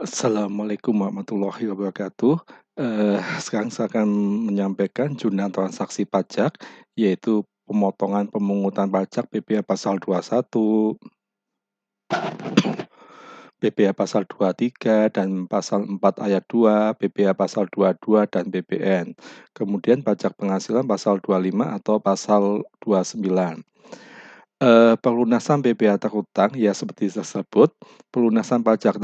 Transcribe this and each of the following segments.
Assalamualaikum warahmatullahi wabarakatuh. Sekarang saya akan menyampaikan jurnal transaksi pajak, yaitu pemotongan pemungutan pajak PPh pasal 21, PPh pasal 23 dan pasal 4 ayat 2, PPh pasal 22 dan PPN. Kemudian pajak penghasilan pasal 25 atau pasal 29. Pelunasan PPh terhutang ya seperti tersebut, pelunasan pajak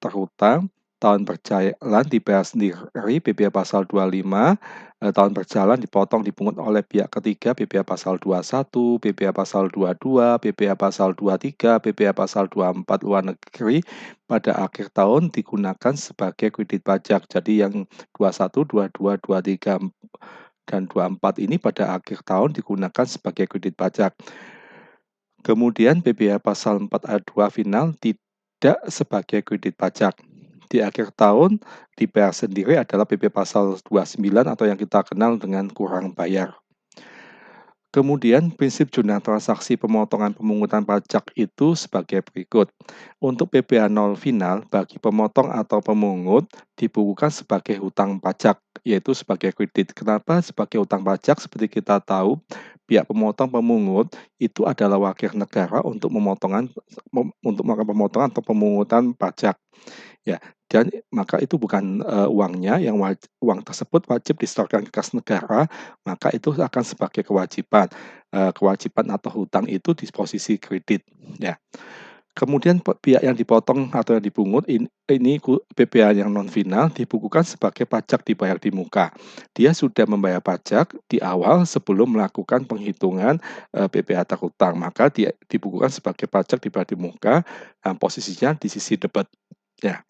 terhutang, tahun berjalan dibayar sendiri PPh pasal 25, tahun berjalan dipotong dipungut oleh pihak ketiga PPh pasal 21, PPh pasal 22, PPh pasal 23, PPh pasal 24 luar negeri pada akhir tahun digunakan sebagai kredit pajak. Jadi yang 21, 22, 23, dan 24 ini pada akhir tahun digunakan sebagai kredit pajak. Kemudian PPh pasal 4 ayat 2 final tidak sebagai kredit pajak. Di akhir tahun dibayar sendiri adalah PPh pasal 29 atau yang kita kenal dengan kurang bayar. Kemudian prinsip jurnal transaksi pemotongan pemungutan pajak itu sebagai berikut. Untuk PPh 0 final bagi pemotong atau pemungut dibukukan sebagai hutang pajak, yaitu sebagai kredit. Kenapa sebagai hutang pajak? Seperti kita tahu, pihak pemotong pemungut itu adalah wakil negara untuk melakukan pemotongan atau pemungutan pajak. Ya, dan maka itu bukan, uangnya yang uang tersebut wajib disetorkan ke kas negara, maka itu akan sebagai kewajiban. Kewajiban atau hutang itu di posisi kredit, ya. Kemudian pihak yang dipotong atau yang dipungut ini PPh yang non final dibukukan sebagai pajak dibayar di muka. Dia sudah membayar pajak di awal sebelum melakukan penghitungan, PPh terhutang, maka dia dibukukan sebagai pajak dibayar di muka, posisinya di sisi debit, ya.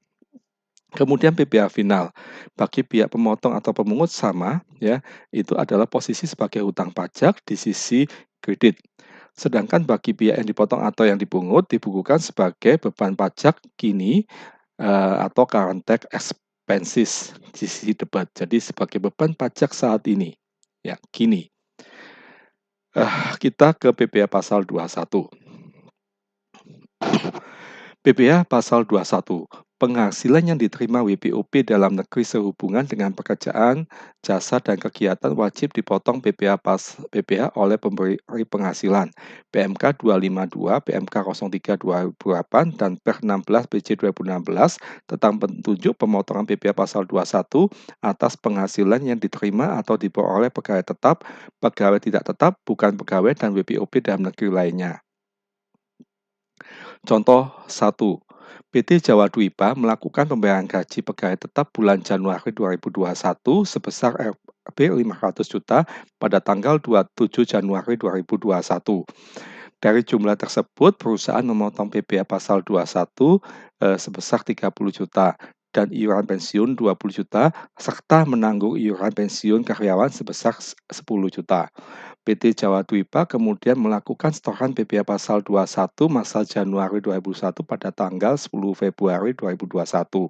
Kemudian PPh final, bagi pihak pemotong atau pemungut sama ya, itu adalah posisi sebagai hutang pajak di sisi kredit. Sedangkan bagi pihak yang dipotong atau yang dipungut dibukukan sebagai beban pajak kini atau current tax expenses di sisi debat. Jadi sebagai beban pajak saat ini, ya kini. Kita ke PPh pasal 21. PPh pasal 21. Penghasilan yang diterima WPOP dalam negeri sehubungan dengan pekerjaan, jasa, dan kegiatan wajib dipotong PPh oleh pemberi penghasilan. PMK 252, PMK 03 2008, dan Per 16 BC 2016 tentang petunjuk pemotongan PPh pasal 21 atas penghasilan yang diterima atau diperoleh pegawai tetap, pegawai tidak tetap, bukan pegawai, dan WPOP dalam negeri lainnya. Contoh 1. PT Jawa Dwipa melakukan pembayaran gaji pegawai tetap bulan Januari 2021 sebesar Rp 500 juta pada tanggal 27 Januari 2021. Dari jumlah tersebut, perusahaan memotong PPh pasal 21 sebesar 30 juta dan iuran pensiun 20 juta serta menanggung iuran pensiun karyawan sebesar 10 juta. PT Jawa Dwipa kemudian melakukan setoran PPh pasal 21 masa Januari 2001 pada tanggal 10 Februari 2021.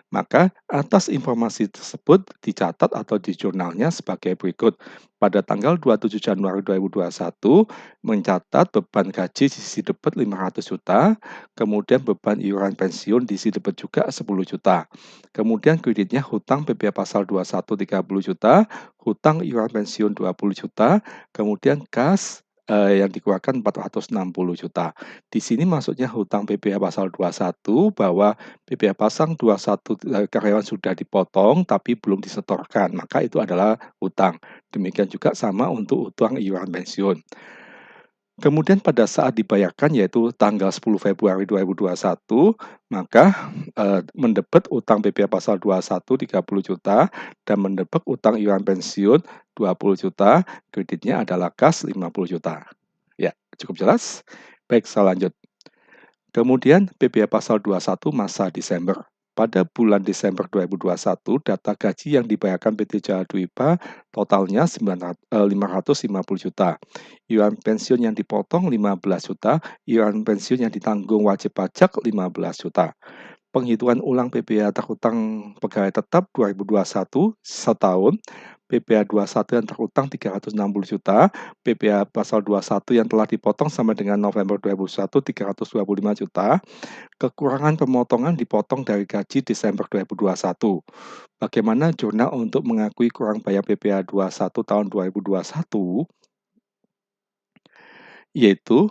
Maka atas informasi tersebut dicatat atau di jurnalnya sebagai berikut. Pada tanggal 27 Januari 2021 mencatat beban gaji di sisi debit 500 juta, kemudian beban iuran pensiun di sisi debit juga 10 juta. Kemudian kreditnya hutang PPh pasal 21 30 juta, hutang iuran pensiun 20 juta, kemudian kas yang dikeluarkan 460 juta. Di sini maksudnya hutang PPh pasal 21 bahwa PPh pasal 21 karyawan sudah dipotong tapi belum disetorkan, maka itu adalah hutang. Demikian juga sama untuk hutang iuran pensiun. Kemudian pada saat dibayarkan yaitu tanggal 10 Februari 2021, maka mendebet utang PPh pasal 21 30 juta dan mendebet utang iuran pensiun 20 juta, kreditnya adalah kas 50 juta. Ya, cukup jelas? Baik, saya lanjut. Kemudian PPh pasal 21 masa Desember. Pada bulan Desember 2021, data gaji yang dibayarkan PT Jawa Dwipa totalnya 550 juta. Iuran pensiun yang dipotong 15 juta, iuran pensiun yang ditanggung wajib pajak 15 juta. Penghitungan ulang PPh terhutang pegawai tetap 2021 setahun BPA 21 yang terutang 360 juta, BPA pasal 21 yang telah dipotong sampai dengan November 2021 325 juta, kekurangan pemotongan dipotong dari gaji Desember 2021. Bagaimana jurnal untuk mengakui kurang bayar BPA 21 tahun 2021? Yaitu,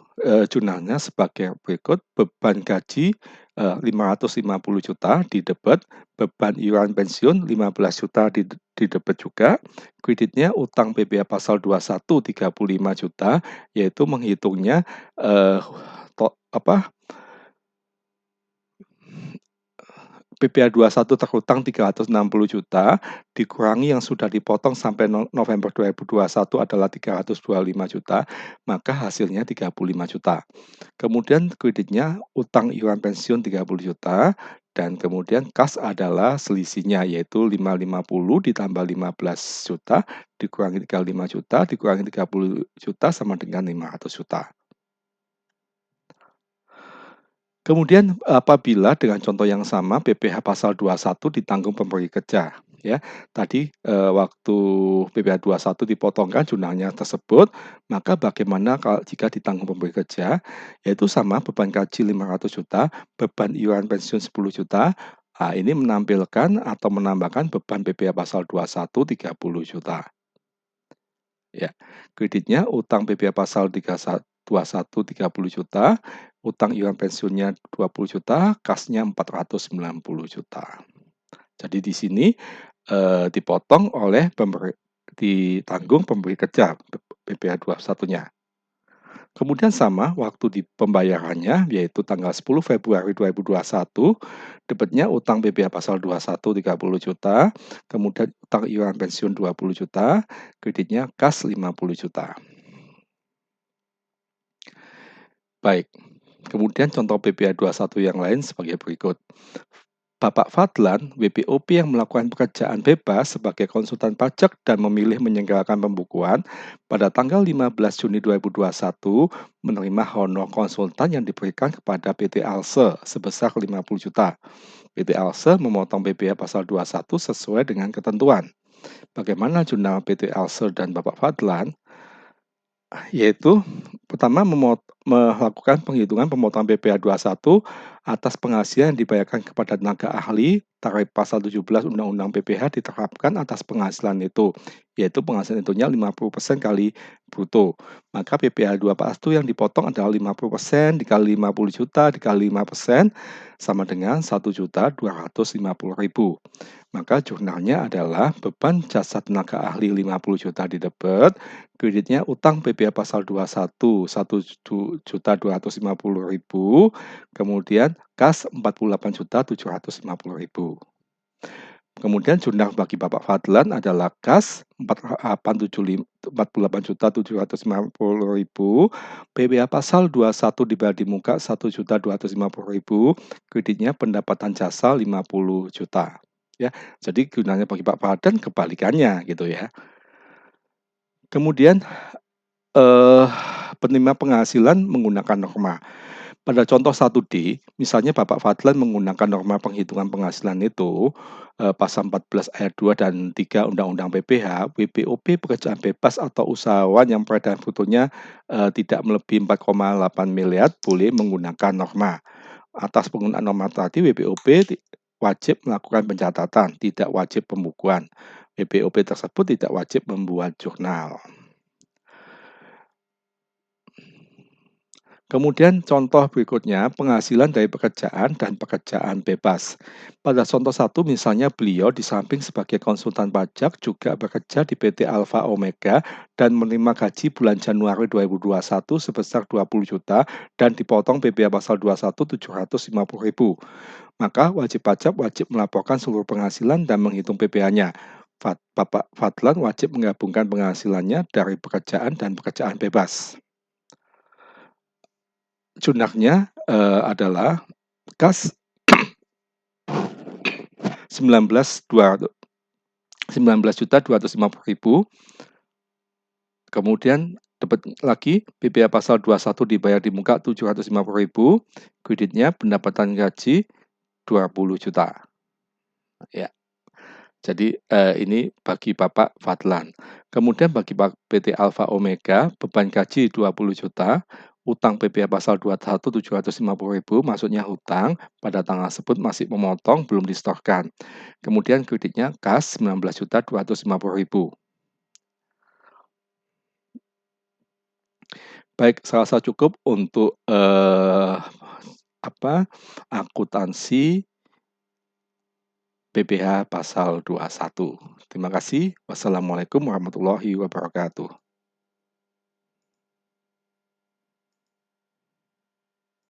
jurnalnya sebagai berikut, beban gaji, 550 juta didebet, beban iuran pensiun 15 juta didebet juga, kreditnya utang BPA pasal 21 35 juta, yaitu menghitungnya, eee, BPA 21 terhutang 360 juta, dikurangi yang sudah dipotong sampai November 2021 adalah 325 juta, maka hasilnya 35 juta. Kemudian kreditnya utang iuran pensiun 30 juta, dan kemudian kas adalah selisihnya, yaitu 550 ditambah 15 juta, dikurangi 35 juta, dikurangi 30 juta sama dengan 500 juta. Kemudian apabila dengan contoh yang sama BPH pasal 21 ditanggung pemberi kerja, ya. Tadi, waktu BPH 21 dipotongkan jurnalnya tersebut, maka bagaimana jika ditanggung pemberi kerja? Yaitu sama, beban gaji 500 juta, beban iuran pensiun 10 juta, ini menampilkan atau menambahkan beban BPH pasal 21 30 juta. Ya, kreditnya utang BPA pasal 21 30 juta, utang iuran pensiunnya 20 juta, kasnya 490 juta. Jadi di sini, dipotong oleh ditanggung pemberi kerja BPA 21-nya. Kemudian sama waktu di pembayarannya, yaitu tanggal 10 Februari 2021, debetnya utang BPA pasal 21 30 juta, kemudian utang iuran pensiun 20 juta, kreditnya kas 50 juta. Baik, kemudian contoh BPA 21 yang lain sebagai berikut. Bapak Fadlan, WPOP yang melakukan pekerjaan bebas sebagai konsultan pajak dan memilih menyelenggarakan pembukuan pada tanggal 15 Juni 2021 menerima honor konsultan yang diberikan kepada PT Alse sebesar 50 juta. PT Alse memotong BPA pasal 21 sesuai dengan ketentuan. Bagaimana jurnal PT Alse dan Bapak Fadlan? Yaitu pertama melakukan penghitungan pemotongan BPA 21 atas penghasilan yang dibayarkan kepada tenaga ahli, tarif pasal 17 Undang-Undang PPh diterapkan atas penghasilan itu, yaitu penghasilan itunya 50% kali bruto. Maka BPh 21 yang dipotong adalah 50% dikali 50 juta dikali 5% sama dengan 1.250.000. Maka jurnalnya adalah beban jasa tenaga ahli 50 juta didebet, kreditnya utang BPA pasal 21 1.250.000, kemudian kas 48.750.000. Kemudian jurnal bagi Bapak Fadlan adalah kas 48.750.000, BPA pasal 21 dibayar di muka 1.250.000, kreditnya pendapatan jasa 50 juta. Ya, jadi gunanya bagi Pak Fadlan kebalikannya gitu ya. Kemudian penerima penghasilan menggunakan norma. Pada contoh 1D, misalnya Bapak Fadlan menggunakan norma penghitungan penghasilan itu, pasal 14 ayat 2 dan 3 Undang-Undang PPh, WPOP pekerjaan bebas atau usahawan yang peredaran brutonya tidak melebihi 4,8 miliar boleh menggunakan norma. Atas penggunaan norma tadi, WPOP wajib melakukan pencatatan, tidak wajib pembukuan. WPOP tersebut tidak wajib membuat jurnal. Kemudian contoh berikutnya, penghasilan dari pekerjaan dan pekerjaan bebas. Pada contoh 1 misalnya beliau di samping sebagai konsultan pajak juga bekerja di PT Alfa Omega dan menerima gaji bulan Januari 2021 sebesar 20 juta dan dipotong BPA pasal 21 750.000. Maka wajib pajak wajib melaporkan seluruh penghasilan dan menghitung PPh-nya. Bapak Fadlan wajib menggabungkan penghasilannya dari pekerjaan dan pekerjaan bebas. Jurnalnya adalah kas 19.250.000, kemudian dapat lagi BPA pasal 21 dibayar di muka 750.000, kreditnya pendapatan gaji 20 juta. Ya. Jadi, ini bagi Bapak Fadlan. Kemudian bagi PT Alfa Omega, beban gaji 20 juta, utang PPh pasal 21 750.000, maksudnya hutang, pada tanggal tersebut masih memotong, belum disetorkan. Kemudian kreditnya kas 19.250.000. Baik, saya rasa cukup untuk, akuntansi PPh pasal 21. Terima kasih. Wassalamualaikum warahmatullahi wabarakatuh.